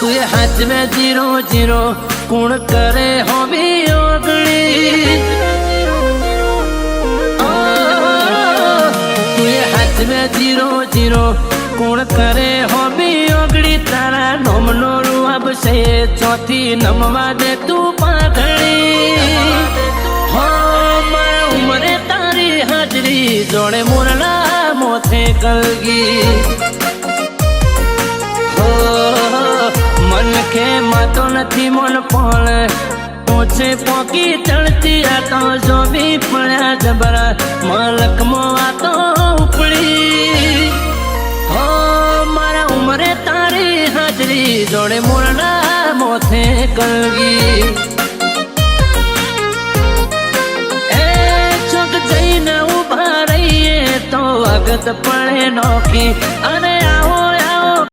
તું હાથ में जीरो जीरो कौन करे होमी ओगड़ी તું हाथ में जीरो जीरो कौन करे होमी ओगड़ी तारा नोमनो रुआब से चौथी नमवा दे तू पाघड़ी हो मारा उमरे तारी हाजरी जोड़े मुरला मोथे कलगी मन के मातो नथी मन पण ओछे पोकी चढ़ती आ तो जो भी पड़ा जबरा मालक मोआ तो उपड़ी हो मारा उमरे तारी हाजरी जोड़े मुरना मोथे कलगी ए चौक जईने उभा रहीए तो अगत पड़े नौकी अरे